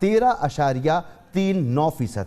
13.39%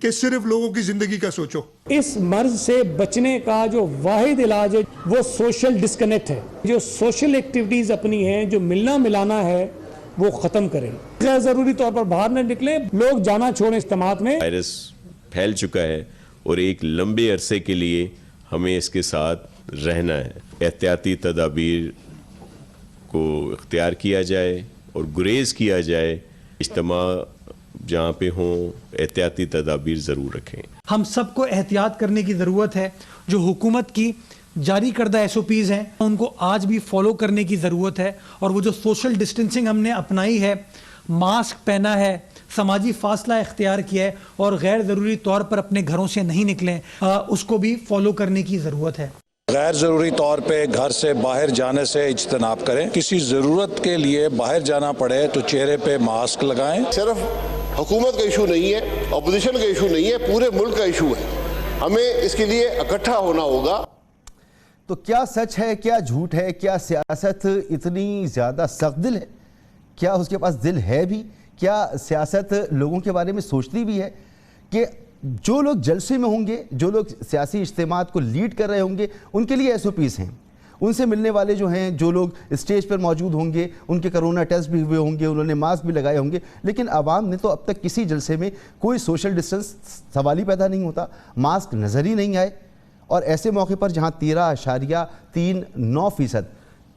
کہ صرف لوگوں کی زندگی کا سوچو. اس مرض سے بچنے کا جو واحد علاج ہے وہ سوشل ڈسکنیکٹ ہے. جو سوشل ایکٹیویٹیز اپنی ہیں, جو ملنا ملانا ہے, وہ ختم کریں. غیر ضروری طور پر باہر نہ نکلیں, لوگ جانا چھوڑیں اجتماعات میں. وائرس پھیل چکا ہے اور ایک لمبے عرصے کے لیے ہمیں اس کے ساتھ رہنا ہے. احتیاطی تدابیر کو اختیار کیا جائے اور گریز کیا جائے. اجتماع جہاں پہ ہوں احتیاطی تدابیر ضرور رکھیں. ہم سب کو احتیاط کرنے کی ضرورت ہے. جو حکومت کی جاری کردہ SOPs ہیں ان کو آج بھی فالو کرنے کی ضرورت ہے. اور وہ جو سوشل ڈسٹینسنگ ہم نے اپنائی ہے, ماسک پہنا ہے, سماجی فاصلہ اختیار کیا ہے اور غیر ضروری طور پر اپنے گھروں سے نہیں نکلیں, اس کو بھی فالو کرنے کی ضرورت ہے. غیر ضروری طور پہ گھر سے باہر جانے سے اجتناب کریں. کسی ضرورت کے لیے باہر جانا پڑے تو چہرے پہ ماسک لگائیں. صرف حکومت کا ایشو نہیں ہے, اپوزیشن کا ایشو نہیں ہے, پورے ملک کا ایشو ہے. ہمیں اس کے لیے اکٹھا ہونا ہوگا. تو کیا سچ ہے, کیا جھوٹ ہے, کیا سیاست اتنی زیادہ سخت دل ہے, کیا اس کے پاس دل ہے بھی, کیا سیاست لوگوں کے بارے میں سوچتی بھی ہے کہ جو لوگ جلسے میں ہوں گے, جو لوگ سیاسی اجتماعات کو لیڈ کر رہے ہوں گے, ان کے لیے SOPs ہیں. ان سے ملنے والے جو ہیں, جو لوگ اسٹیج پر موجود ہوں گے, ان کے کرونا ٹیسٹ بھی ہوئے ہوں گے, انہوں نے ماسک بھی لگائے ہوں گے, لیکن عوام نے تو اب تک کسی جلسے میں کوئی سوشل ڈسٹنس سوال ہی پیدا نہیں ہوتا, ماسک نظر ہی نہیں آئے. اور ایسے موقع پر جہاں 13.39%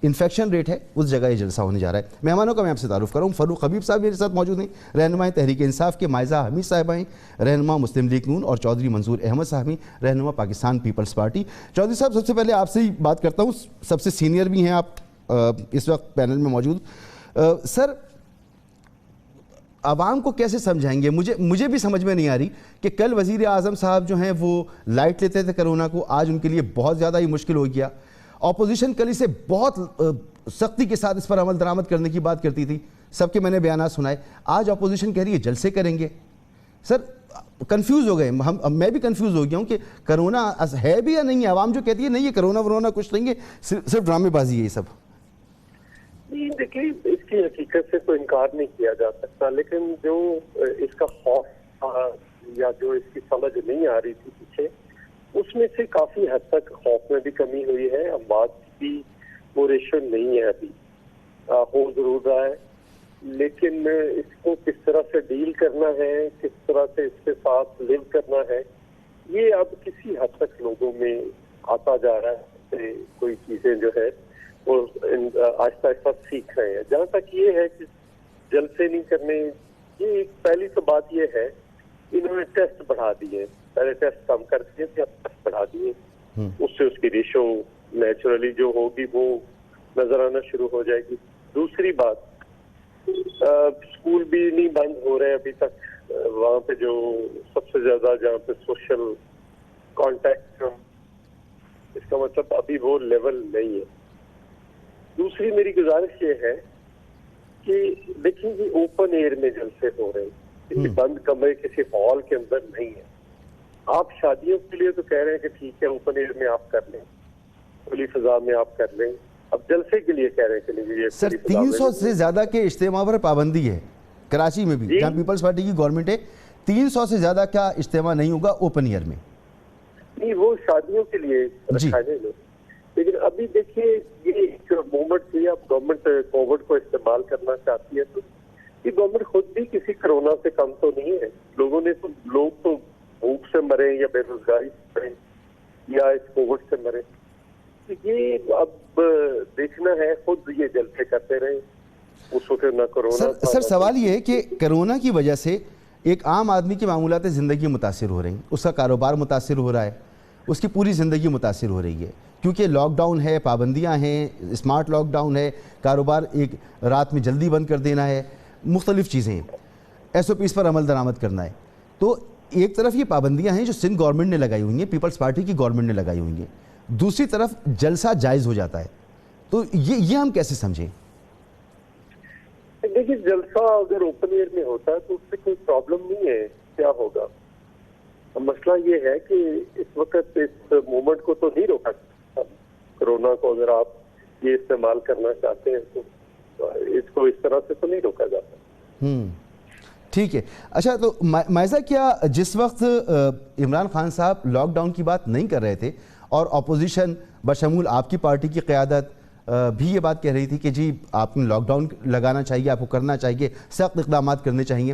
انفیکشن ریٹ ہے, اس جگہ یہ جلسہ ہونے جا رہا ہے. مہمانوں کا میں آپ سے تعارف کروں. فاروق حبیب صاحب میرے ساتھ موجود ہیں, رہنما تحریک انصاف کے مائزہ حمید صاحبہ ہیں, رہنما مسلم لیگ نون, اور چودھری منظور احمد صاحب ہیں, رہنما پاکستان پیپلز پارٹی. چودھری صاحب, سب سے پہلے آپ سے ہی بات کرتا ہوں, سب سے سینئر بھی ہیں آپ اس وقت پینل میں موجود. سر, عوام کو کیسے سمجھائیں گے؟ مجھے بھی سمجھ میں نہیں آ رہی کہ کل وزیر اعظم صاحب جو ہیں وہ لائٹ لیتے تھے کرونا کو, آج ان کے لیے بہت زیادہ ہی مشکل ہو گیا. اپوزیشن کل اسے بہت سختی کے ساتھ اس پر عمل درآمد کرنے کی بات کرتی تھی, سب کے میں نے بیانات سنائے. آج اپوزیشن کہہ رہی ہے جلسے کریں گے. سر, کنفیوز ہو گئے میں بھی کنفیوز ہو گیا ہوں کہ کرونا ہے بھی یا نہیں ہے. عوام جو کہتی ہے نہیں, یہ کرونا ورونا کچھ نہیں ہے, صرف ڈرامے بازی ہے یہ سب. دیکھیے, اس کی حقیقت سے تو انکار نہیں کیا جا سکتا, لیکن جو اس کا خوف یا جو اس کی سمجھ نہیں آ رہی تھی پیچھے, اس میں سے کافی حد تک خوف میں بھی کمی ہوئی ہے. اموات کی وہ ریشو نہیں ہے ابھی, ہو ضرور رہا ہے, لیکن اس کو کس طرح سے ڈیل کرنا ہے, کس طرح سے اس کے ساتھ لیو کرنا ہے, یہ اب کسی حد تک لوگوں میں آتا جا رہا ہے. کوئی چیزیں جو ہے وہ آہستہ آہستہ سیکھ رہے ہیں. جہاں تک یہ ہے کہ جلسے نہیں کرنے, یہ پہلی تو بات یہ ہے انہوں نے ٹیسٹ بڑھا دیے. پہلے ٹیسٹ کم کر دیے تھے, اب ٹیسٹ بڑھا دیے. اس سے اس کی ریشو نیچرلی جو ہوگی وہ نظر آنا شروع ہو جائے گی. دوسری بات, اسکول بھی نہیں بند ہو رہے ابھی تک. وہاں پہ جو سب سے زیادہ جہاں پہ سوشل کانٹیکٹ, اس کا مطلب ابھی وہ لیول نہیں ہے. دوسری میری گزارش یہ ہے کہ دیکھیں کہ اوپن ایئر میں جلسے ہو رہے ہیں, کسی بند کمرے کسی ہال کے اندر نہیں ہے. آپ شادیوں کے لیے تو کہہ رہے ہیں کہ ٹھیک ہے اوپن ایئر میں آپ کر لیں, کھلی فضا میں آپ کر لیں. اب جلسے کے لیے کہہ رہے ہیں کہ نہیں. سر, 300 سے زیادہ کے اجتماع پر پابندی ہے کراچی میں بھی, جہاں پیپلز پارٹی کی گورنمنٹ ہے. 300 سے زیادہ کا اجتماع نہیں ہوگا اوپن ایئر میں. نہیں, وہ شادیوں کے لیے رکھا ہے. لیکن ابھی دیکھیے یہ ایک مومنٹ تھی, اب گورنمنٹ کووڈ کو استعمال کرنا چاہتی ہے, تو یہ گورنمنٹ خود بھی کسی کرونا سے کم تو نہیں ہے. لوگ تو بھوک سے مرے یا بے روزگاری سے مرے یا اس کووڈ سے مرے. یہ اب دیکھنا ہے, خود یہ جلسے کرتے رہے. اس وقت نہ کرونا. سر, سوال یہ ہے کہ کرونا کی وجہ سے ایک عام آدمی کی معمولات زندگی متاثر ہو رہی ہیں, اس کا کاروبار متاثر ہو رہا ہے, اس کی پوری زندگی متاثر ہو رہی ہے, کیونکہ لاک ڈاؤن ہے, پابندیاں ہیں, اسمارٹ لاک ڈاؤن ہے, کاروبار ایک رات میں جلدی بند کر دینا ہے, مختلف چیزیں ہیں, SOPs پر عمل درآمد کرنا ہے. تو ایک طرف یہ پابندیاں ہیں جو سندھ گورنمنٹ نے لگائی ہوئی ہیں, پیپلز پارٹی کی گورنمنٹ نے لگائی ہوئی ہیں, دوسری طرف جلسہ جائز ہو جاتا ہے. تو یہ ہم کیسے سمجھیں؟ دیکھیے, جلسہ اگر اوپن ایئر میں ہوتا ہے تو اس سے کوئی پرابلم نہیں ہے. کیا ہوگا؟ مسئلہ یہ ہے کہ اس وقت اس موومنٹ کو تو نہیں روکا سکتا. کرونا کو اگر آپ یہ استعمال کرنا چاہتے ہیں تو اس کو اس طرح سے تو نہیں روکا جاتا. ٹھیک ہے. اچھا تو مائزہ کیا جس وقت عمران خان صاحب لاک ڈاؤن کی بات نہیں کر رہے تھے اور اپوزیشن بشمول آپ کی پارٹی کی قیادت بھی یہ بات کہہ رہی تھی کہ جی آپ نے لاک ڈاؤن لگانا چاہیے, آپ کو کرنا چاہیے, سخت اقدامات کرنے چاہیے,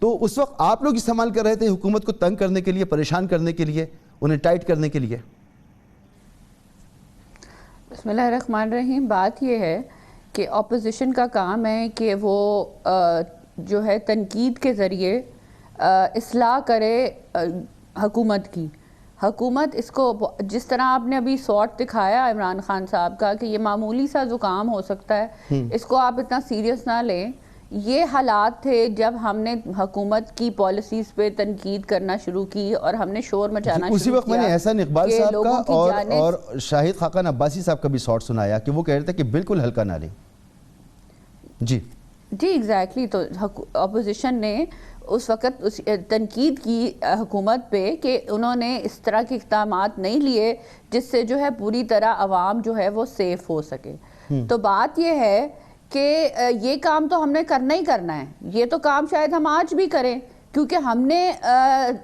تو اس وقت آپ لوگ استعمال کر رہے تھے حکومت کو تنگ کرنے کے لیے, پریشان کرنے کے لیے, انہیں ٹائٹ کرنے کے لیے؟ بسم اللہ الرحمن الرحیم. بات یہ ہے کہ اپوزیشن کا کام ہے کہ وہ جو ہے تنقید کے ذریعے اصلاح کرے حکومت کی. حکومت اس کو جس طرح آپ نے ابھی سارٹ دکھایا عمران خان صاحب کا کہ یہ معمولی سا زکام ہو سکتا ہے, اس کو آپ اتنا سیریس نہ لیں. یہ حالات تھے جب ہم نے حکومت کی پالیسیز پہ تنقید کرنا شروع کی اور ہم نے شور مچانا شروع کیا. اسی وقت میں نے احسان اقبال صاحب کا اور شاہد خاقان عباسی صاحب کا بھی سارٹ سنایا کہ وہ کہہ رہے تھے کہ بالکل ہلکا نہ لیں. جی ایگزیکٹلی. تو اپوزیشن نے اس وقت تنقید کی حکومت پہ کہ انہوں نے اس طرح کے اقدامات نہیں لیے جس سے جو ہے پوری طرح عوام جو ہے وہ سیف ہو سکے. تو بات یہ ہے کہ یہ کام تو ہم نے کرنا ہی کرنا ہے. یہ تو کام شاید ہم آج بھی کریں کیونکہ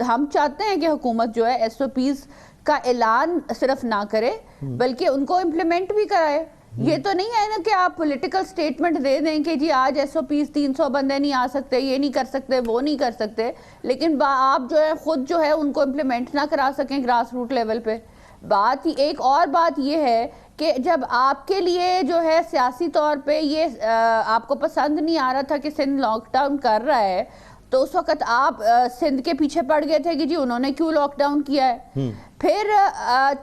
ہم چاہتے ہیں کہ حکومت جو ہے ایس او پیز کا اعلان صرف نہ کرے بلکہ ان کو امپلیمنٹ بھی کرائے. یہ تو نہیں ہے نا کہ آپ پولیٹیکل سٹیٹمنٹ دے دیں کہ جی آج ایس او پیز 300 بندے نہیں آ سکتے, یہ نہیں کر سکتے, وہ نہیں کر سکتے, لیکن آپ جو ہے خود جو ہے ان کو امپلیمنٹ نہ کرا سکیں گراس روٹ لیول پہ. ایک اور بات یہ ہے کہ جب آپ کے لیے جو ہے سیاسی طور پہ یہ آپ کو پسند نہیں آ رہا تھا کہ سندھ لاک ڈاؤن کر رہا ہے تو اس وقت آپ سندھ کے پیچھے پڑ گئے تھے کہ جی انہوں نے کیوں لاک ڈاؤن کیا ہے. پھر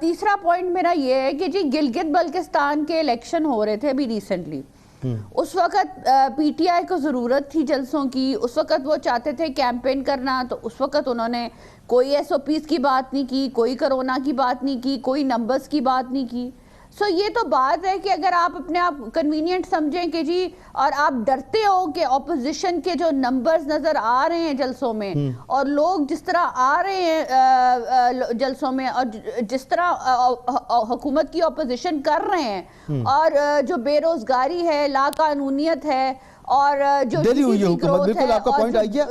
تیسرا پوائنٹ میرا یہ ہے کہ جی گلگت بلتستان کے الیکشن ہو رہے تھے ابھی ریسنٹلی. اس وقت پی ٹی آئی کو ضرورت تھی جلسوں کی, اس وقت وہ چاہتے تھے کیمپین کرنا, تو اس وقت انہوں نے کوئی ایس او پیز کی بات نہیں کی, کوئی کرونا کی بات نہیں کی, کوئی نمبرز کی بات نہیں کی. سو یہ تو بات ہے کہ اگر آپ اپنے آپ کنوینئنٹ سمجھیں کہ جی اور آپ ڈرتے ہو کہ اپوزیشن کے جو نمبرز نظر آ رہے ہیں جلسوں میں اور لوگ جس طرح آ رہے ہیں جلسوں میں اور جس طرح حکومت کی اپوزیشن کر رہے ہیں اور جو بے روزگاری ہے, لا قانونیت ہے اور جو دلی ہوئی ہے حکومت, بالکل آپ کا پوائنٹ آئی گیا.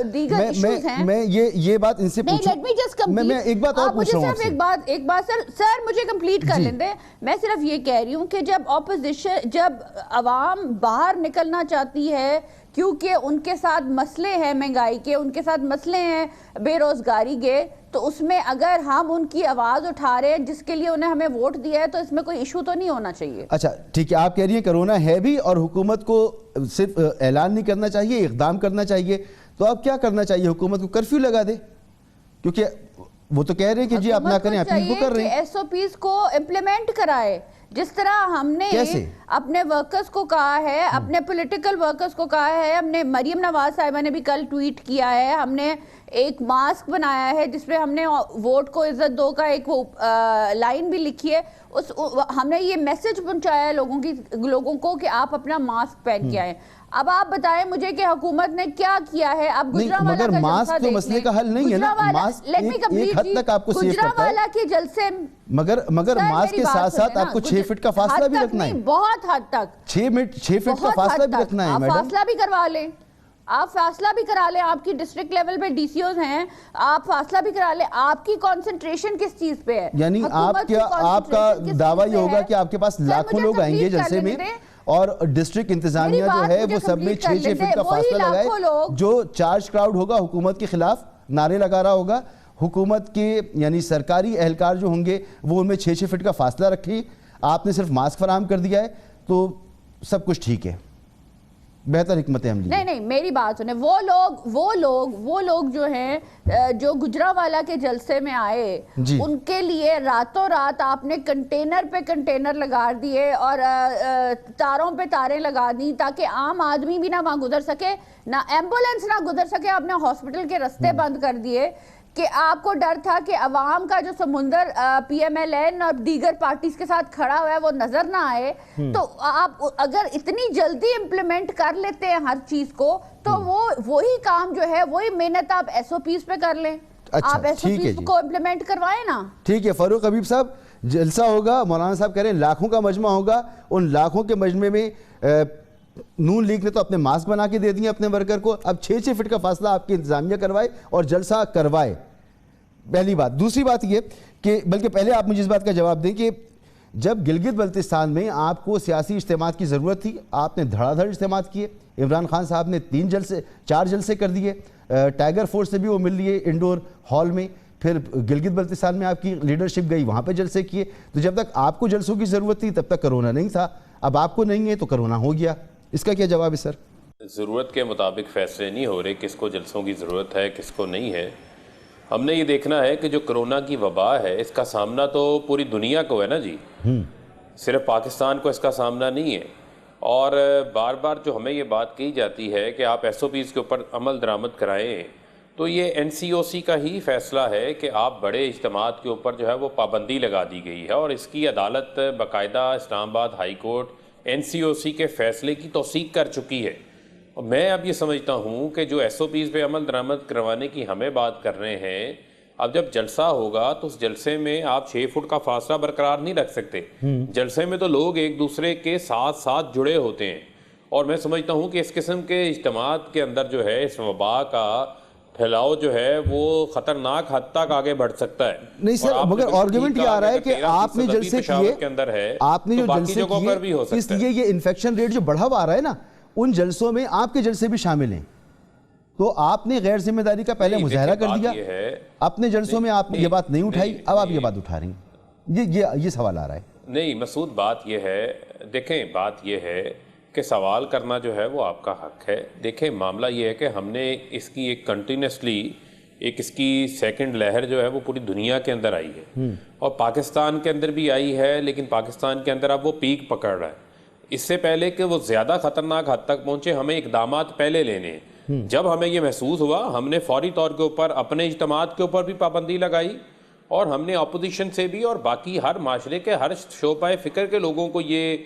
میں یہ بات ان سے پوچھوں, میں ایک بات اور پوچھ رہا ہوں آپ سے. ایک بات سر مجھے کمپلیٹ کر لیں دیں. میں صرف یہ کہہ رہی ہوں کہ جب عوام باہر نکلنا چاہتی ہے کیونکہ ان کے ساتھ مسئلے ہیں مہنگائی کے, ان کے ساتھ مسئلے ہیں بے روزگاری کے, تو اس میں اگر ہم ان کی آواز اٹھا رہے ہیں جس کے لیے انہیں ہمیں ووٹ دیا ہے تو اس میں کوئی ایشو تو نہیں ہونا چاہیے. اچھا ٹھیک ہے, آپ کہہ رہی ہیں کرونا ہے بھی اور حکومت کو صرف اعلان نہیں کرنا چاہیے, اقدام کرنا چاہیے, تو اب کیا کرنا چاہیے؟ حکومت کو کرفیو لگا دے, کیونکہ وہ تو کہہ رہے ہیں کہ جی آپ نہ کریں, اپیل کو کر رہے ہیں. ایس او پیز کو امپلیمنٹ کرائے جس طرح ہم نے اپنے ورکرز کو کہا ہے, اپنے پولیٹیکل ورکرز کو کہا ہے. ہم نے مریم نواز صاحبہ نے بھی کل ٹویٹ کیا ہے, ہم نے ایک ماسک بنایا ہے جس پہ ہم نے ووٹ کو عزت دو کا ایک وہ لائن بھی لکھی ہے. ہم نے یہ میسج پہنچایا ہے لوگوں کو کہ آپ اپنا ماسک پہن کے آئیں. اب آپ بتائیں مجھے کہ حکومت نے کیا کیا ہے. اب مگر ماسک تو مسئلے کا حل نہیں ہے نا, ماسک ایک حد تک آپ کو سیف کرتا ہے, کے جلسے مگر ماسک کے ساتھ ساتھ آپ کو 6 فٹ کا فاصلہ بھی رکھنا ہے. بہت حد تک 6 فٹ کا فاصلہ بھی رکھنا ہے. آپ فاصلہ بھی کروا لیں, آپ فاصلہ بھی کرا لیں, آپ کی ڈسٹرکٹ لیول پہ ڈی سی اوز ہیں, آپ فاصلہ بھی کرا لیں. آپ کی کانسنٹریشن کس چیز پہ ہے؟ یعنی آپ کا دعویٰ یہ ہوگا کہ آپ کے پاس لاکھوں لوگ آئیں گے جلسے میں اور ڈسٹرکٹ انتظامیہ جو ہے وہ سب میں 6 فٹ کا فاصلہ لگائے, جو چارج کراؤڈ ہوگا حکومت کے خلاف نعرے لگا رہا ہوگا, حکومت کے یعنی سرکاری اہلکار جو ہوں گے وہ ان میں 6 فٹ کا فاصلہ رکھیں. آپ نے صرف ماسک فراہم کر دیا ہے تو سب کچھ ٹھیک ہے, بہتر حکمت عملی. نہیں میری بات سنیں, وہ لوگ جو ہیں جو گجرانوالہ کے جلسے میں آئے ان کے لیے راتوں رات آپ نے کنٹینر پہ کنٹینر لگا دیے اور تاروں پہ تاریں لگا دی تاکہ عام آدمی بھی نہ وہاں گزر سکے, نہ ایمبولینس نہ گزر سکے. آپ نے ہاسپٹل کے رستے بند کر دیے کہ آپ کو ڈر تھا کہ عوام کا جو سمندر پی ایم ایل این اور دیگر پارٹیز کے ساتھ کھڑا ہوا ہے وہ نظر نہ آئے. تو آپ اگر اتنی جلدی امپلیمنٹ کر لیتے ہیں ہر چیز کو تو وہی کام جو ہے وہی محنت آپ ایس او پیز پہ کر لیں, آپ ایس او پیز کو امپلیمنٹ کروائیں نا. ٹھیک ہے. فاروق حبیب صاحب, جلسہ ہوگا, مولانا صاحب کہہ رہے ہیں لاکھوں کا مجمع ہوگا, ان لاکھوں کے مجمع میں نون لیگ نے تو اپنے ماسک بنا کے دے دیے اپنے ورکر کو, اب 6 فٹ کا فاصلہ آپ کی انتظامیہ کروائے اور جلسہ کروائے. پہلی بات. دوسری بات یہ کہ بلکہ پہلے آپ مجھے اس بات کا جواب دیں کہ جب گلگت بلتستان میں آپ کو سیاسی اجتماعات کی ضرورت تھی, آپ نے دھڑا دھڑ اجتماعات کیے. عمران خان صاحب نے 4 جلسے کر دیے, ٹائیگر فورس سے بھی وہ مل لیے انڈور ہال میں. پھر گلگت بلتستان میں آپ کی لیڈرشپ گئی, وہاں پہ جلسے کیے. تو جب تک آپ کو جلسوں کی ضرورت تھی تب تک کرونا نہیں تھا, اب آپ کو نہیں ہے تو کرونا ہو گیا. اس کا کیا جواب ہے سر؟ ضرورت کے مطابق فیصلے نہیں ہو رہے کس کو جلسوں کی ضرورت ہے کس کو نہیں ہے. ہم نے یہ دیکھنا ہے کہ جو کرونا کی وبا ہے اس کا سامنا تو پوری دنیا کو ہے نا جی, صرف پاکستان کو اس کا سامنا نہیں ہے. اور بار بار جو ہمیں یہ بات کہی جاتی ہے کہ آپ ایس او پیز کے اوپر عمل درآمد کرائیں, تو یہ این سی او سی کا ہی فیصلہ ہے کہ آپ بڑے اجتماعات کے اوپر جو ہے وہ پابندی لگا دی گئی ہے, اور اس کی عدالت باقاعدہ اسلام آباد ہائی کورٹ این سی او سی کے فیصلے کی توثیق کر چکی ہے. اور میں اب یہ سمجھتا ہوں کہ جو ایس او پیز پہ عمل درآمد کروانے کی ہمیں بات کر رہے ہیں, اب جب جلسہ ہوگا تو اس جلسے میں آپ 6 فٹ کا فاصلہ برقرار نہیں رکھ سکتے. جلسے میں تو لوگ ایک دوسرے کے ساتھ جڑے ہوتے ہیں, اور میں سمجھتا ہوں کہ اس قسم کے اجتماعات کے اندر جو ہے اس وبا کا پھیلاؤ جو ہے وہ خطرناک حد تک آگے بڑھ سکتا ہے. نہیں سر, مگر آرگومنٹ یہ آ رہا ہے کہ آپ نے جلسے کیے, آپ نے جو جلسے کیے, اس لیے یہ انفیکشن ریٹ جو بڑھا ہوا آ رہا ہے نا, ان جلسوں میں آپ کے جلسے بھی شامل ہیں. تو آپ نے غیر ذمہ داری کا پہلے مظاہرہ کر دیا, اپنے جلسوں میں آپ نے یہ بات نہیں اٹھائی, اب آپ یہ بات اٹھا رہی ہیں. یہ سوال آ رہا ہے. نہیں مسعود, بات یہ ہے, دیکھیں بات یہ ہے کہ سوال کرنا جو ہے وہ آپ کا حق ہے. دیکھیں معاملہ یہ ہے کہ ہم نے اس کی ایک کنٹینیوسلی اس کی سیکنڈ لہر جو ہے وہ پوری دنیا کے اندر آئی ہے, اور پاکستان کے اندر بھی آئی ہے, لیکن پاکستان کے اندر اب وہ پیک پکڑ رہا ہے. اس سے پہلے کہ وہ زیادہ خطرناک حد تک پہنچے ہمیں اقدامات پہلے لینے ہیں. جب ہمیں یہ محسوس ہوا ہم نے فوری طور کے اوپر اپنے اجتماعات کے اوپر بھی پابندی لگائی, اور ہم نے اپوزیشن سے بھی اور باقی ہر معاشرے کے ہر شعبہ فکر کے لوگوں کو یہ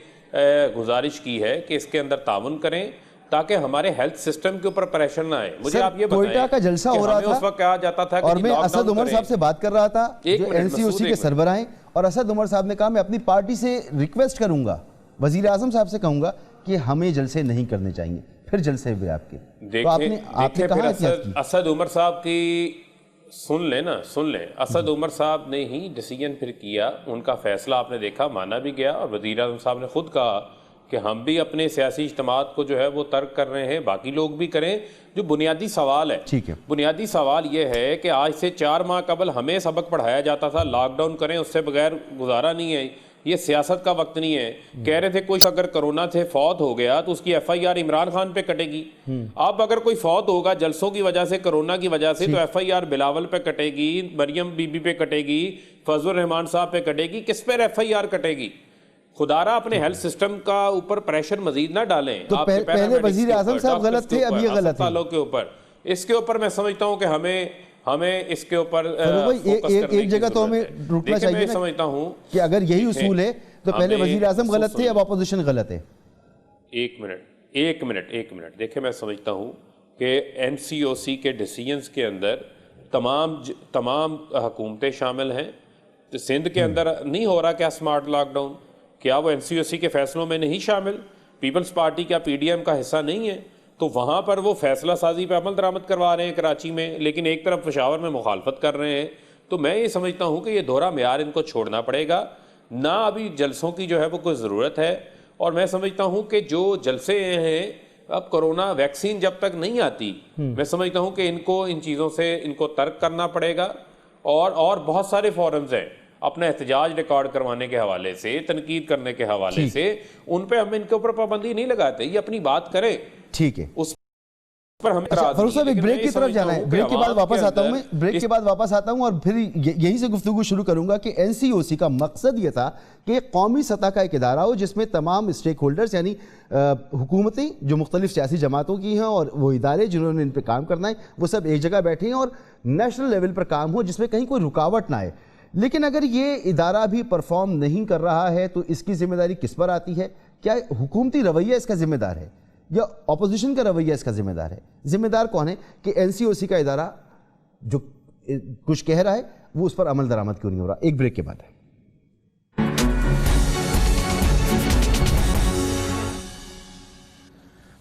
گزارش کی ہے کہ اس کے اندر تعاون کریں تاکہ ہمارے ہیلتھ سسٹم کے اوپر پریشر نہ آئے. مجھے آپ یہ بتائیں, کوئٹہ کا جلسہ ہو رہا تھا اس وقت کہا جاتا تھا اور میں اسد عمر صاحب سے بات کر رہا تھا جو این سی او سی کے سربراہ ہیں, اور اسد عمر صاحب نے کہا میں اپنی پارٹی سے ریکویسٹ کروں گا, وزیر اعظم صاحب سے کہوں گا کہ ہمیں جلسے نہیں کرنے چاہیے. پھر جلسے ہوئے آپ کے, تو آپ نے کہا اسد عمر صاحب کی سن لیں, اسد عمر صاحب نے ہی ڈیسیجن پھر کیا, ان کا فیصلہ آپ نے دیکھا, مانا بھی گیا, اور وزیر اعظم صاحب نے خود کہا کہ ہم بھی اپنے سیاسی اجتماعات کو جو ہے وہ ترک کر رہے ہیں, باقی لوگ بھی کریں. جو بنیادی سوال ہے, بنیادی سوال یہ ہے کہ آج سے 4 ماہ قبل ہمیں سبق پڑھایا جاتا تھا لاک ڈاؤن کریں, اس سے بغیر گزارا نہیں ہے, یہ سیاست کا وقت نہیں ہے. کہہ رہے تھے کوئی اگر کرونا سے فوت ہو گیا تو اس کی F I R Imran Khan پہ کٹے گی. اب اگر کوئی فوت ہوگا جلسوں کی وجہ سے, کرونا کی وجہ سے, تو ایف آئی آر بلاول پہ کٹے گی, مریم بی بی پہ کٹے گی, فضل الرحمان صاحب پہ کٹے گی, کس پہ ایف آئی آر کٹے گی؟ خدا رہا اپنے ہیلتھ سسٹم کا اوپر پریشر مزید نہ ڈالیں. پہلے وزیر اعظم صاحب غلط تھے, اب یہ غلط ہے. کے اوپر اس کے اوپر میں سمجھتا ہوں کہ ہمیں اس کے اوپر ایک جگہ تو ہمیں رکنا چاہیے. میں سمجھتا ہوں کہ اگر یہی اصول ہے تو پہلے وزیر اعظم غلط تھے, اب اپوزیشن غلط ہے. ایک منٹ دیکھیں, میں سمجھتا ہوں کہ این سی او سی کے ڈیسیجنز کے اندر تمام حکومتیں شامل ہیں. سندھ کے اندر نہیں ہو رہا کیا اسمارٹ لاک ڈاؤن؟ کیا وہ این سی او سی کے فیصلوں میں نہیں شامل؟ پیپلز پارٹی کیا پی ڈی ایم کا حصہ نہیں ہے؟ تو وہاں پر وہ فیصلہ سازی پہ عمل درآمد کروا رہے ہیں کراچی میں, لیکن ایک طرف پشاور میں مخالفت کر رہے ہیں. تو میں یہ سمجھتا ہوں کہ یہ دوہرا معیار ان کو چھوڑنا پڑے گا. نہ ابھی جلسوں کی جو ہے وہ کوئی ضرورت ہے, اور میں سمجھتا ہوں کہ جو جلسے ہیں, اب کرونا ویکسین جب تک نہیں آتی, میں سمجھتا ہوں کہ ان کو ان چیزوں سے ان کو ترک کرنا پڑے گا. اور بہت سارے فورمز ہیں اپنا احتجاج ریکارڈ کروانے کے حوالے سے, تنقید کرنے کے حوالے سے, ان پہ ہم ان کے اوپر پابندی نہیں لگاتے. یہ اپنی بات کریں, ٹھیک ہے, اس پر ہم فاروق صاحب ایک بریک کی طرف جانا ہے, بریک کے بعد واپس آتا ہوں. میں بریک کے بعد واپس آتا ہوں اور پھر یہیں سے گفتگو شروع کروں گا کہ این سی او سی کا مقصد یہ تھا کہ قومی سطح کا ایک ادارہ ہو جس میں تمام اسٹیک ہولڈرز یعنی حکومتیں جو مختلف سیاسی جماعتوں کی ہیں اور وہ ادارے جنہوں نے ان پہ کام کرنا ہے وہ سب ایک جگہ بیٹھے ہیں اور نیشنل لیول پر کام ہو جس میں کہیں کوئی رکاوٹ نہ آئے. لیکن اگر یہ ادارہ بھی پرفارم نہیں کر رہا ہے تو اس کی ذمہ داری کس پر آتی ہے؟ کیا حکومتی رویہ اس کا ذمہ دار ہے یا اپوزیشن کا رویہ اس کا ذمہ دار ہے؟ ذمہ دار کون ہے کہ این سی او سی کا ادارہ جو کچھ کہہ رہا ہے وہ اس پر عمل درآمد کیوں نہیں ہو رہا؟ ایک بریک کے بعد ہے.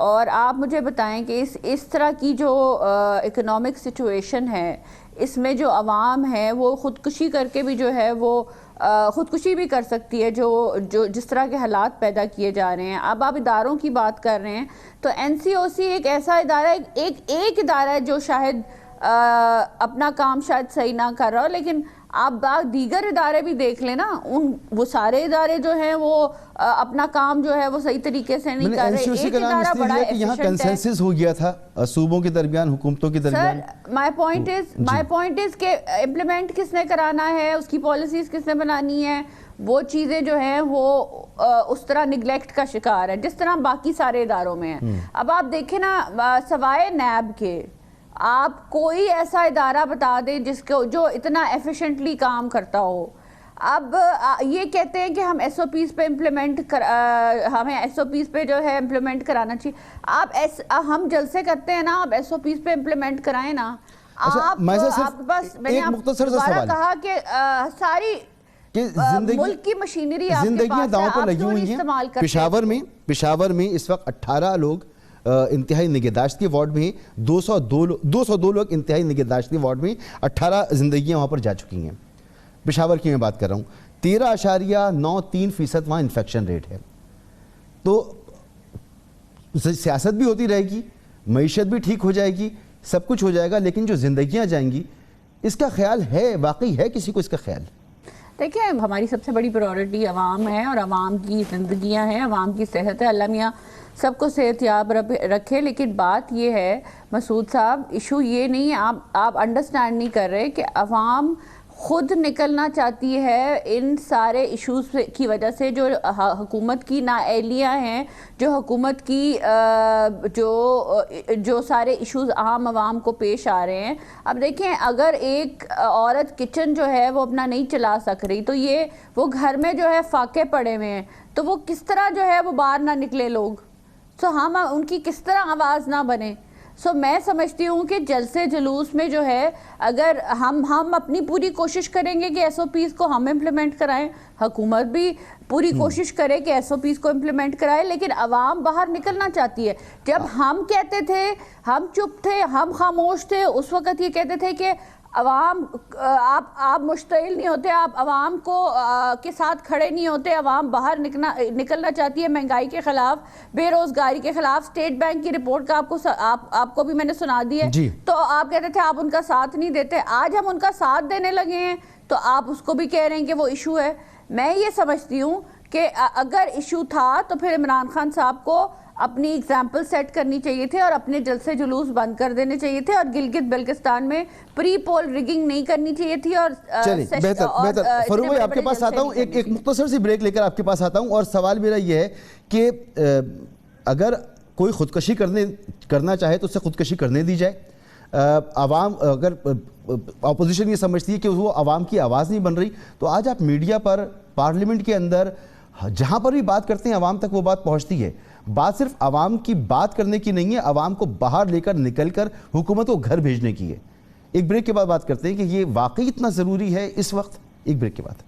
اور آپ مجھے بتائیں کہ اس طرح کی جو اکنامک سچویشن ہے اس میں جو عوام ہے وہ خودکشی کر کے بھی جو ہے وہ خودکشی بھی کر سکتی ہے جو جس طرح کے حالات پیدا کیے جا رہے ہیں. اب آپ اداروں کی بات کر رہے ہیں تو این سی او سی ایک ایسا ادارہ ہے, ایک ادارہ ہے جو شاید اپنا کام شاید صحیح نہ کر رہا ہو, لیکن آپ دیگر ادارے بھی دیکھ لیں نا, وہ سارے ادارے جو ہیں وہ اپنا کام جو ہے وہ صحیح طریقے سے نہیں کر رہے. ایک ادارہ بڑا یہاں کنسنسس ہو گیا تھا صوبوں کے درمیان, حکومتوں کے درمیان. سر مائی پوائنٹ از کہ امپلیمنٹ کس نے کرانا ہے, اس کی پالیسیز کس نے بنانی ہے, وہ چیزیں جو ہیں وہ اس طرح نگلیکٹ کا شکار ہے جس طرح باقی سارے اداروں میں ہیں. اب آپ دیکھیں نا, سوائے نیب کے آپ کوئی ایسا ادارہ بتا دیں جو اتنا ایفیشنٹلی کام کرتا ہو. اب یہ کہتے ہیں کہ ہم ایس او پیز پہ ہمیں ایس او پیز پہ جو ہے امپلیمنٹ کرانا چاہیے. ہم جلسے کرتے ہیں نا, آپ ایس او پیز پہ امپلیمنٹ کرائیں نا. آپ کے پاس میں نے دوبارہ کہا کہ ساری ملک کی مشینری آپ کے پاس ہے, آپ کیوں نہیں استعمال کرتے. پشاور میں اس وقت 18 لوگ انتہائی نگہداشت کے وارڈ میں ہیں, 202 لوگ انتہائی نگہداشت کے وارڈ میں, 18 زندگیاں وہاں پر جا چکی ہیں. پشاور کی میں بات کر رہا ہوں, 13.93% وہاں انفیکشن ریٹ ہے. تو سیاست بھی ہوتی رہے گی, معیشت بھی ٹھیک ہو جائے گی, سب کچھ ہو جائے گا, لیکن جو زندگیاں جائیں گی اس کا خیال ہے, واقعی ہے کسی کو اس کا خیال؟ دیکھیں, ہماری سب سے بڑی پرائورٹی عوام ہے اور عوام کی زندگیاں ہیں, عوام کی صحت ہے. اللہ میاں سب کو صحت یاب رکھے. لیکن بات یہ ہے مسعود صاحب, ایشو یہ نہیں ہے, آپ انڈرسٹینڈ نہیں کر رہے کہ عوام خود نکلنا چاہتی ہے ان سارے ایشوز کی وجہ سے جو حکومت کی نااہلیاں ہیں, جو حکومت کی جو سارے ایشوز عام عوام کو پیش آ رہے ہیں. اب دیکھیں, اگر ایک عورت کچن جو ہے وہ اپنا نہیں چلا سک رہی تو وہ گھر میں جو ہے فاقے پڑے ہوئے ہیں, تو وہ کس طرح جو ہے وہ باہر نہ نکلے لوگ, ہم ان کی کس طرح آواز نہ بنے. میں سمجھتی ہوں کہ جلسے جلوس میں جو ہے اگر ہم اپنی پوری کوشش کریں گے کہ ایس او پیز کو ہم امپلیمنٹ کرائیں, حکومت بھی پوری کوشش کرے کہ ایس او پیز کو امپلیمنٹ کرائے, لیکن عوام باہر نکلنا چاہتی ہے. جب ہم کہتے تھے, ہم چپ تھے, ہم خاموش تھے, اس وقت یہ کہتے تھے کہ عوام آپ مشتعل نہیں ہوتے, آپ عوام کے ساتھ کھڑے نہیں ہوتے, عوام باہر نکلنا چاہتی ہے مہنگائی کے خلاف, بے روزگاری کے خلاف. اسٹیٹ بینک کی رپورٹ کا آپ کو بھی میں نے سنا دی ہے, تو آپ کہتے تھے آپ ان کا ساتھ نہیں دیتے. آج ہم ان کا ساتھ دینے لگے ہیں تو آپ اس کو بھی کہہ رہے ہیں کہ وہ ایشو ہے. میں یہ سمجھتی ہوں کہ اگر ایشو تھا تو پھر عمران خان صاحب کو اپنی ایگزامپل سیٹ کرنی چاہیے تھے اور اپنے جلسے جلوس بند کر دینے چاہیے تھے, اور گلگت بلتستان میں پری پول ریگنگ نہیں کرنی چاہیے تھی. اور بہتر فاروق بھائی آپ کے پاس آتا ہوں, ایک مختصر سی بریک لے کر آپ کے پاس آتا ہوں. اور سوال میرا یہ ہے کہ اگر کوئی خودکشی کرنا چاہے تو اسے خودکشی کرنے دی جائے. عوام, اگر اپوزیشن یہ سمجھتی ہے کہ وہ عوام کی آواز نہیں بن رہی, تو آج آپ میڈیا پر, پارلیمنٹ کے اندر جہاں پر بھی بات کرتے ہیں عوام تک وہ بات پہنچتی ہے. بات صرف عوام کی بات کرنے کی نہیں ہے, عوام کو باہر لے کر نکل کر حکومت کو گھر بھیجنے کی ہے. ایک بریک کے بعد بات کرتے ہیں کہ یہ واقعی اتنا ضروری ہے اس وقت. ایک بریک کے بعد.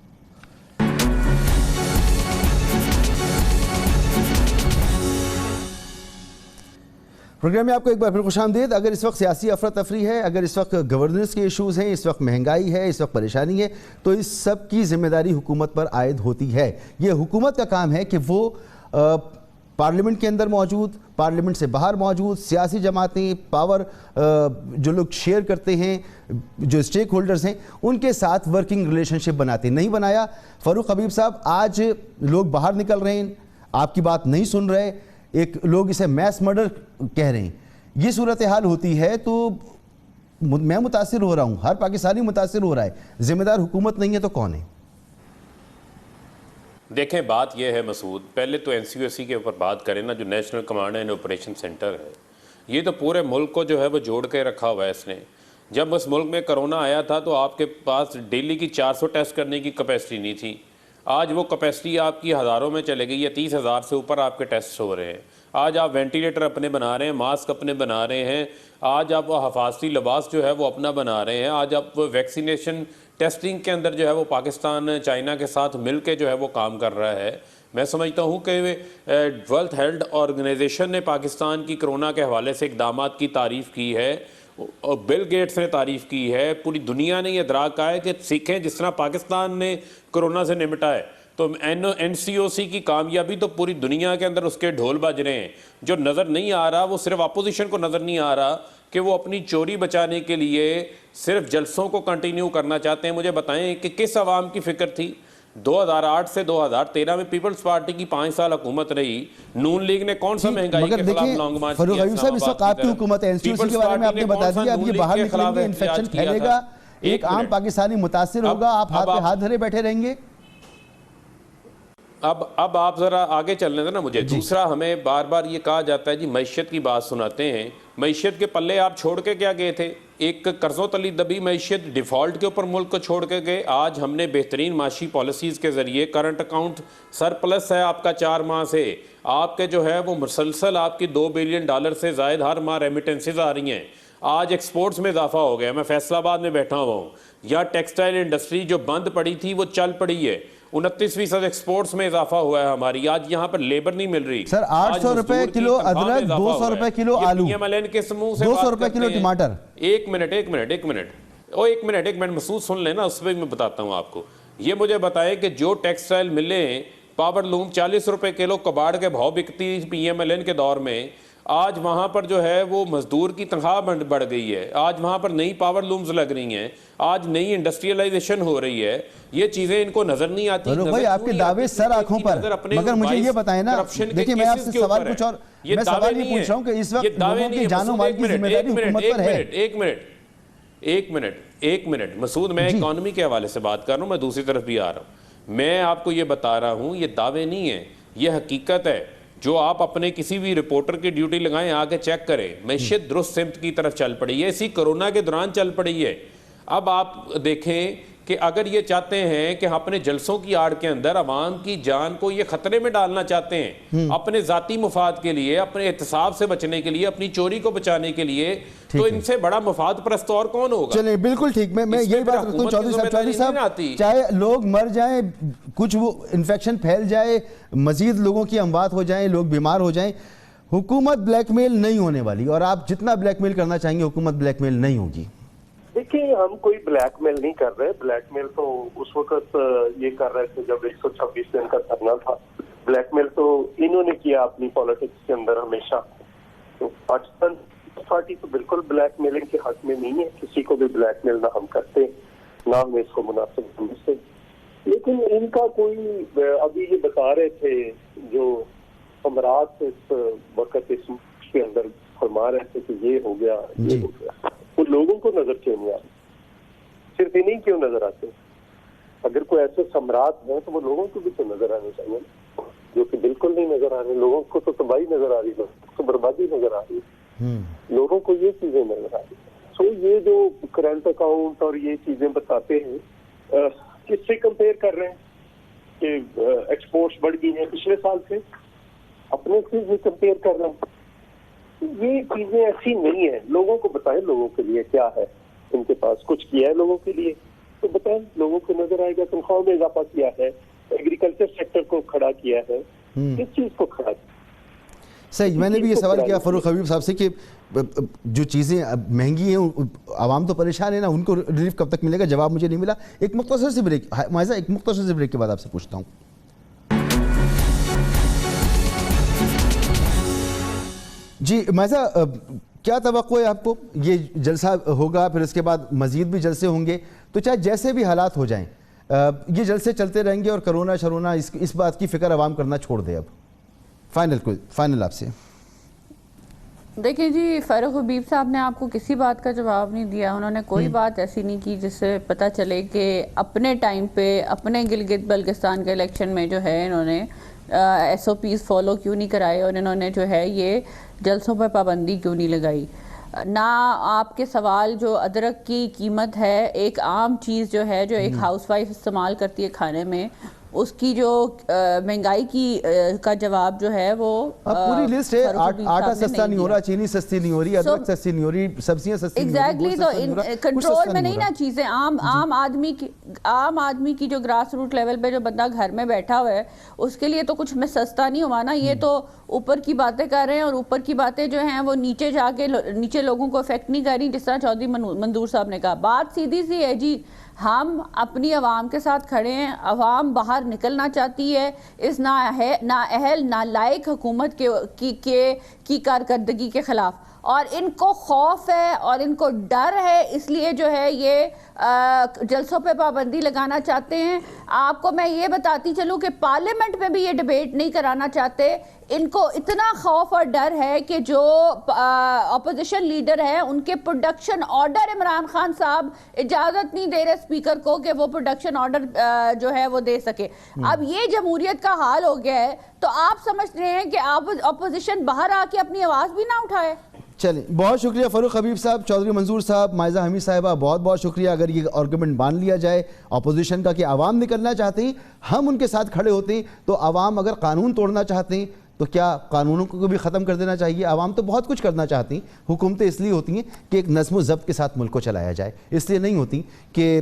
پروگرام میں آپ کو ایک بار پھر خوش آمدید. اگر اس وقت سیاسی افراتفری ہے, اگر اس وقت گورننس کے ایشوز ہیں, اس وقت مہنگائی ہے, اس وقت پریشانی ہے, تو اس سب کی ذمہ داری حکومت پر عائد ہوتی ہے. یہ حکومت کا کام ہے کہ وہ پارلیمنٹ کے اندر موجود, پارلیمنٹ سے باہر موجود سیاسی جماعتیں, پاور جو لوگ شیئر کرتے ہیں, جو اسٹیک ہولڈرز ہیں, ان کے ساتھ ورکنگ ریلیشن شپ بناتے ہیں. نہیں بنایا. فاروق حبیب صاحب, آج لوگ باہر نکل رہے ہیں, آپ کی بات نہیں سن رہے, ایک لوگ اسے میس مرڈر کہہ رہے ہیں. یہ صورتحال ہوتی ہے تو میں متاثر ہو رہا ہوں, ہر پاکستانی متاثر ہو رہا ہے. ذمہ دار حکومت نہیں ہے تو کون ہے؟ دیکھیں, بات یہ ہے مسعود, پہلے تو این سی او سی کے اوپر بات کریں نا, جو national command and operation centre ہے, یہ تو پورے ملک کو جو ہے وہ جوڑ کے رکھا ہوا ہے اس نے. جب اس ملک میں کرونا آیا تھا تو آپ کے پاس ڈیلی کی 400 ٹیسٹ کرنے کی کیپیسٹی نہیں تھی. آج وہ کیپیسٹی آپ کی ہزاروں میں چلے گئی ہے, 30,000 سے اوپر آپ کے ٹیسٹ ہو رہے ہیں. آج آپ وینٹیلیٹر اپنے بنا رہے ہیں, ماسک اپنے بنا رہے ہیں, آج آپ حفاظتی لباس جو ہے وہ اپنا بنا رہے ہیں, آج آپ ویکسینیشن ٹیسٹنگ کے اندر جو ہے وہ پاکستان چائنا کے ساتھ مل کے جو ہے وہ کام کر رہا ہے. میں سمجھتا ہوں کہ ورلڈ ہیلتھ آرگنائزیشن نے پاکستان کی کرونا کے حوالے سے اقدامات کی تعریف کی ہے اور بل گیٹس نے تعریف کی ہے, پوری دنیا نے یہ ادراک کہا ہے کہ سیکھیں جس طرح پاکستان نے کرونا سے نمٹا ہے تو این سی او سی کی کامیابی تو پوری دنیا کے اندر اس کے ڈھول بج رہے ہیں. جو نظر نہیں آ رہا وہ صرف اپوزیشن کو نظر نہیں آ رہا کہ وہ اپنی چوری بچانے کے لیے صرف جلسوں کو کنٹینیو کرنا چاہتے ہیں. مجھے بتائیں کہ کس عوام کی فکر تھی؟ 2008 سے 2013 میں پیپلز پارٹی کی 5 سال حکومت رہی, نون لیگ نے کون سا مہنگائی کے خلاف لانگ مارچ کیا؟ فاروق حبیب صاحب, اس وقت آپ کی حکومت ہے, NCOC کے بارے میں آپ نے بتا دیا, اب یہ باہر نکلیں گے, انفیکشن پھیلے گا, ایک عام پاکستانی متاثر ہوگا, آپ ہاتھ پہ ہاتھ دھرے بیٹھے رہیں گے. اب آپ ذرا آگے چلنے دیں نا مجھے. دوسرا, ہمیں بار بار یہ کہا جاتا ہے جی معیشت کی بات سناتے ہیں, معیشت کے پلے آپ چھوڑ کے کیا گئے تھے؟ ایک قرضوں تلی دبی معیشت, ڈیفالٹ کے اوپر ملک کو چھوڑ کے گئے. آج ہم نے بہترین معاشی پالیسیز کے ذریعے کرنٹ اکاؤنٹ سرپلس ہے آپ کا 4 ماہ سے, آپ کے جو ہے وہ مسلسل آپ کی $2 بلین سے زائد ہر ماہ ریمیٹنسز آ رہی ہیں. آج ایکسپورٹس میں اضافہ ہو گیا. میں فیصل آباد میں بیٹھا ہوا ہوں, یا ٹیکسٹائل انڈسٹری جو بند پڑی تھی وہ چل پڑی ہے, 29% ایکسپورٹس میں اضافہ ہوا ہے ہماری. آج یہاں پر لیبر نہیں مل رہی سر. 800 روپے کلو ادرک, 200 روپے کلو آلو, 200 روپے کلو ٹماٹر. ایک منٹ مسعود سن لینا, اس پہ میں بتاتا ہوں آپ کو. یہ مجھے بتائیں کہ جو ٹیکسٹائل ملیں, پاور لوم 40 روپے کلو کباڑ کے بھاؤ بکتی PMLN کے دور میں, آج وہاں پر جو ہے وہ مزدور کی تنخواہ بڑھ گئی ہے. آج وہاں پر نئی پاور لومز لگ رہی ہیں, آج نئی انڈسٹریلائزیشن ہو رئی ہے. یہ چیزیں ان کو نظر نہیں آتی. بھائی آپ کے دعوے سر آنکھوں پر, مگر مجھے یہ بتائیں نا, دیکھیں میں آپ سے سوال کچھ اور, میں سوال یہ پوچھ رہا ہوں کہ اس وقت لوگوں کی جان و مال کی ذمہ داری حکومت پر ہے. ایک منٹ مسعود, میں اکانومی کے حوالے سے بات کر رہا ہوں, میں دوسری طرف بھی آ رہا ہوں. میں آپ کو یہ بتا رہا ہوں, یہ دعوے نہیں ہیں, یہ حقیقت ہے. جو آپ اپنے کسی بھی رپورٹر کی ڈیوٹی لگائیں, آگے چیک کریں, معیشت درست سمت کی طرف چل پڑی ہے, اسی کرونا کے دوران چل پڑی ہے. اب آپ دیکھیں کہ اگر یہ چاہتے ہیں کہ اپنے جلسوں کی آڑ کے اندر عوام کی جان کو یہ خطرے میں ڈالنا چاہتے ہیں اپنے ذاتی مفاد کے لیے, اپنے احتساب سے بچنے کے لیے, اپنی چوری کو بچانے کے لیے, تو ان سے بڑا مفاد پرست اور کون ہوگا؟ چلیں بالکل ٹھیک. میں یہی بات رکھتا ہوں چودھری صاحب, چاہے لوگ مر جائیں, کچھ وہ انفیکشن پھیل جائے, مزید لوگوں کی اموات ہو جائیں, لوگ بیمار ہو جائیں, حکومت بلیک میل نہیں ہونے والی, اور آپ جتنا بلیک میل کرنا چاہیں گے حکومت بلیک میل نہیں ہوگی. دیکھیں, ہم کوئی بلیک میل نہیں کر رہے. بلیک میل تو اس وقت یہ کر رہے تھے جب 126 دن کا دھرنا تھا. بلیک میل تو انہوں نے کیا اپنی پالیٹکس کے اندر ہمیشہ. تو پاکستان پارٹی تو بالکل بلیک میلنگ کے حق میں نہیں ہے, کسی کو بھی بلیک میل نہ ہم کرتے, نہ ہم اس کو مناسب سمجھتے. لیکن ان کا کوئی, ابھی یہ بتا رہے تھے جو امراض اس وقت اس کے اندر فرما رہے تھے کہ یہ ہو گیا, یہ ہو گیا, وہ لوگوں کو نظر کیوں نہیں آتے؟ صرف انہیں کیوں نظر آتے؟ اگر کوئی ایسے سمراٹ ہیں تو وہ لوگوں کو بھی تو نظر آنے چاہیے, جو کہ بالکل نہیں نظر آ رہے. لوگوں کو تو تباہی نظر آ رہی, لوگوں کو بربادی نظر آ رہی, لوگوں کو یہ چیزیں نظر آ رہی. سو یہ جو کرنٹ اکاؤنٹ اور یہ چیزیں بتاتے ہیں, کس سے کمپیئر کر رہے ہیں کہ ایکسپورٹس بڑھ گئی ہیں پچھلے سال سے؟ اپنے سے یہ کمپیئر کر رہے ہیں. یہ چیزیں ایسی نہیں ہیں. لوگوں کو بتائیں لوگوں کے لیے کیا ہے, ان کے پاس کچھ کیا ہے لوگوں کے لیے تو بتائیں, لوگوں کو نظر آئے گا. تنخواہوں میں اضافہ کیا ہے, ایگریکلچر سیکٹر کو کھڑا کیا ہے, کس چیز کو کھڑا کیا؟ صحیح. میں نے بھی یہ سوال کیا فاروق حبیب صاحب سے کہ جو چیزیں مہنگی ہیں, عوام تو پریشان ہے نا, ان کو ریلیف کب تک ملے گا؟ جواب مجھے نہیں ملا. ایک مختصر سی بریک, معاذہ ایک مختصر سی بریک کے بعد آپ سے پوچھتا ہوں. جی معاذہ, کیا توقع ہے آپ کو؟ یہ جلسہ ہوگا, پھر اس کے بعد مزید بھی جلسے ہوں گے, تو چاہے جیسے بھی حالات ہو جائیں یہ جلسے چلتے رہیں گے اور کرونا شرونا اس بات کی فکر عوام کرنا چھوڑ دے؟ اب فائنل آپ سے. دیکھیں جی, فاروق حبیب صاحب نے آپ کو کسی بات کا جواب نہیں دیا. انہوں نے کوئی بات ایسی نہیں کی جس سے پتہ چلے کہ اپنے ٹائم پہ اپنے گلگت بلتستان کے الیکشن میں جو ہے انہوں نے SOPs فالو کیوں نہیں کرائے, اور انہوں نے جو ہے یہ جلسوں پر پابندی کیوں نہیں لگائی. نہ آپ کے سوال جو ادرک کی قیمت ہے, ایک عام چیز جو ہے جو ایک ہاؤس وائف استعمال کرتی ہے کھانے میں, اس کی جو مہنگائی کی کا جواب جو ہے وہ پوری لسٹ ہے. آٹا سستا نہیں ہو رہا, چینی سستی نہیں ہو رہی, ادرک سستی نہیں ہو رہی, سبزیاں سستی نہیں ہو رہی. ایگزیکٹلی, تو کنٹرول میں نہیں نا چیزیں. عام آدمی کی جو گراس روٹ لیول پہ جو بندہ گھر میں بیٹھا ہوا ہے اس کے لیے تو کچھ میں سستا نہیں ہوا نا. یہ تو اوپر کی باتیں کر رہے ہیں, اور اوپر کی باتیں جو ہیں وہ نیچے جا کے نیچے لوگوں کو افیکٹ نہیں کر رہی. جس طرح چودھری منظور صاحب نے کہا, بات سیدھی سی ہے جی, ہم اپنی عوام کے ساتھ کھڑے ہیں. عوام باہر نکلنا چاہتی ہے اس نااہل نالائق حکومت کی کارکردگی کے خلاف, اور ان کو خوف ہے اور ان کو ڈر ہے, اس لیے جو ہے یہ جلسوں پہ پابندی لگانا چاہتے ہیں. آپ کو میں یہ بتاتی چلوں کہ پارلیمنٹ میں بھی یہ ڈیبیٹ نہیں کرانا چاہتے. ان کو اتنا خوف اور ڈر ہے کہ جو اپوزیشن لیڈر ہے ان کے پروڈکشن آرڈر عمران خان صاحب اجازت نہیں دے رہے اسپیکر کو کہ وہ پروڈکشن آرڈر جو ہے وہ دے سکے. اب یہ جمہوریت کا حال ہو گیا ہے, تو آپ سمجھ رہے ہیں کہ اپوزیشن باہر آ کے اپنی آواز بھی نہ اٹھائے. چلیں, بہت شکریہ فاروق حبیب صاحب, چودھری منظور صاحب, مائزہ حمید صاحبہ, بہت بہت شکریہ. اگر یہ آرگومنٹ مان لیا جائے اپوزیشن کا کہ عوام نکلنا چاہتے ہیں, ہم ان کے ساتھ کھڑے ہوتے ہیں, تو عوام اگر قانون توڑنا چاہتے ہیں تو کیا قانونوں کو بھی ختم کر دینا چاہیے؟ عوام تو بہت کچھ کرنا چاہتی ہیں. حکومتیں اس لیے ہوتی ہیں کہ ایک نظم و ضبط کے ساتھ ملک کو چلایا جائے, اس لیے نہیں ہوتی کہ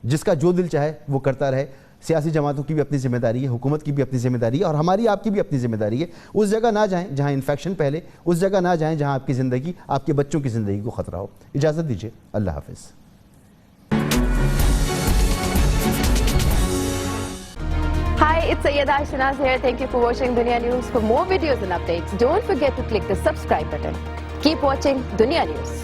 جس کا جو دل چاہے وہ کرتا رہے. سیاسی جماعتوں کی بھی اپنی ذمہ داری ہے, حکومت کی بھی اپنی ذمہ داری ہے, اور ہماری آپ کی بھی اپنی ذمہ داری ہے. اس جگہ نہ جائیں جہاں انفیکشن پہلے, اس جگہ نہ جائیں جہاں آپ کی زندگی, آپ کے بچوں کی زندگی کو خطرہ ہو. اجازت دیجیے, اللہ حافظ. Hi, it's Sayyeda Shanaz here. Thank you for watching Dunya News. For more videos and updates, don't forget to click the subscribe button. Keep watching Dunya News.